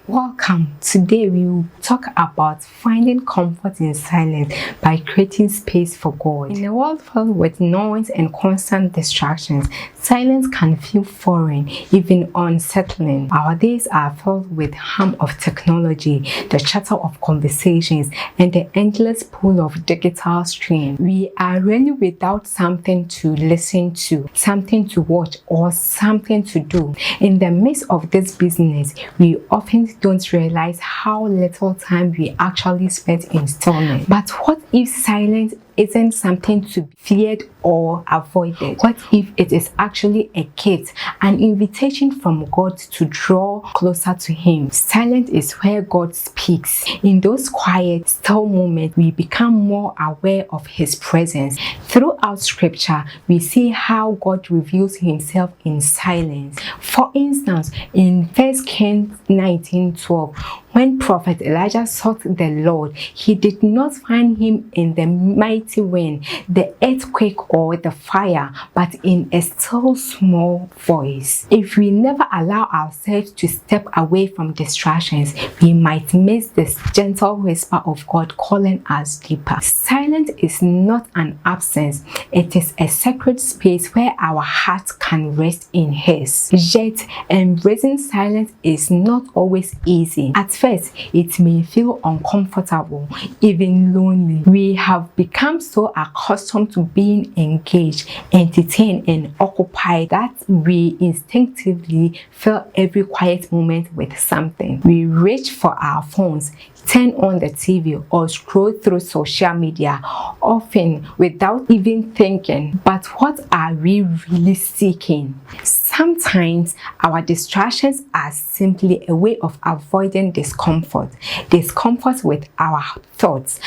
Welcome. Today we will talk about finding comfort in silence by creating space for God. In a world filled with noise and constant distractions, silence can feel foreign, even unsettling. Our days are filled with hum of technology, the chatter of conversations, and the endless pull of digital stream. We are really without something to listen to, something to watch, or something to do. In the midst of this business, we often don't realize how little time we actually spend in stillness. But what if silence isn't something to be feared or avoided? What if it is actually a gift, an invitation from God to draw closer to Him? Silence is where God speaks. In those quiet, still moments, we become more aware of His presence. Throughout Scripture, we see how God reveals Himself in silence. For instance, in 1 Kings 19:12, when Prophet Elijah sought the Lord, he did not find Him in the mighty wind, the earthquake, or the fire, but in a still small voice. If we never allow ourselves to step away from distractions, we might miss this gentle whisper of God calling us deeper. Silence is not an absence, it is a sacred space where our hearts can rest in His. Yet, embracing silence is not always easy. At first, it may feel uncomfortable, even lonely. We have become so accustomed to being engaged, entertained, and occupied that we instinctively fill every quiet moment with something. We reach for our phones, turn on the TV, or scroll through social media, often without even thinking. But what are we really seeking? Sometimes our distractions are simply a way of avoiding discomfort with our thoughts.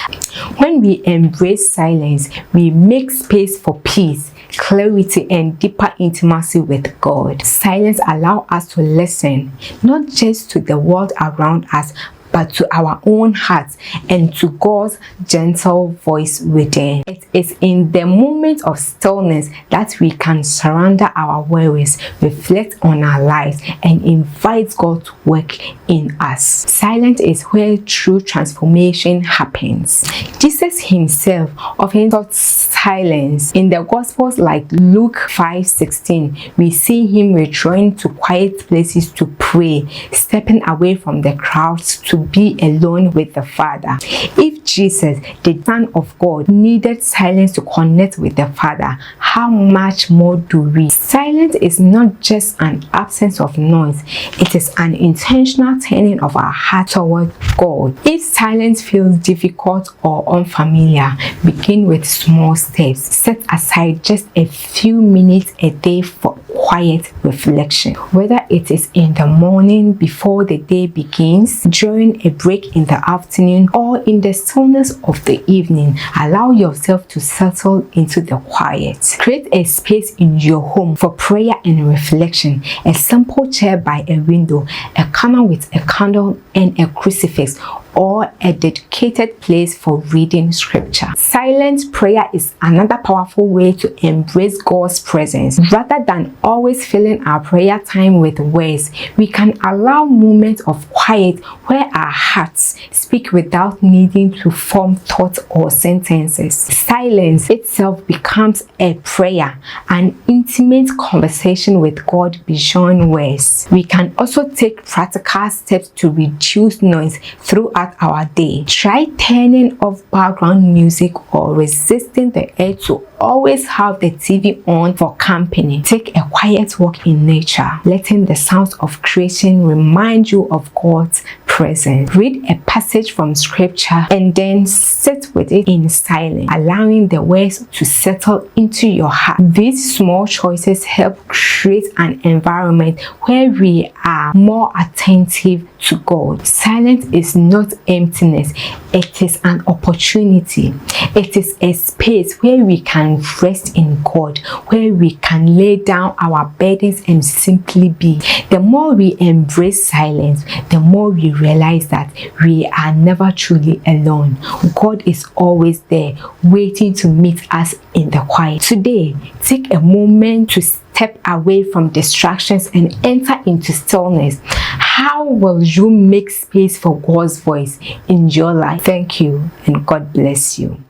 When we embrace silence, we make space for peace, clarity, and deeper intimacy with God. Silence allows us to listen, not just to the world around us, but to our own hearts and to God's gentle voice within. It is in the moment of stillness that we can surrender our worries, reflect on our lives, and invite God to work in us. Silence is where true transformation happens. Jesus Himself often taught silence. In the Gospels like Luke 5:16, we see Him withdrawing to quiet places to pray, stepping away from the crowds to be alone with the Father. If Jesus, the Son of God, needed silence to connect with the Father, how much more do we? Silence is not just an absence of noise, it is an intentional turning of our heart toward God. If silence feels difficult or unfamiliar, begin with small steps. Set aside just a few minutes a day for quiet reflection. Whether it is in the morning before the day begins, during a break in the afternoon, or in the stillness of the evening, allow yourself to settle into the quiet. Create a space in your home for prayer and reflection. A simple chair by a window, a corner with a candle and a crucifix, or a dedicated place for reading scripture. Silent prayer is another powerful way to embrace God's presence. Rather than always filling our prayer time with words, we can allow moments of quiet where our hearts speak without needing to form thoughts or sentences. Silence itself becomes a prayer, an intimate conversation with God beyond words. We can also take practical steps to reduce noise throughout our day. Try turning off background music or resisting the urge to always have the TV on for company. Take a quiet walk in nature, letting the sounds of creation remind you of God's presence. Read a passage from scripture and then sit with it in silence, allowing the words to settle into your heart. These small choices help create an environment where we are more attentive to God. Silence is not emptiness, it is an opportunity. It is a space where we can rest in God, where we can lay down our burdens and simply be. The more we embrace silence, the more we realize realize that we are never truly alone. God is always there, waiting to meet us in the quiet. Today, take a moment to step away from distractions and enter into stillness. How will you make space for God's voice in your life? Thank you, and God bless you.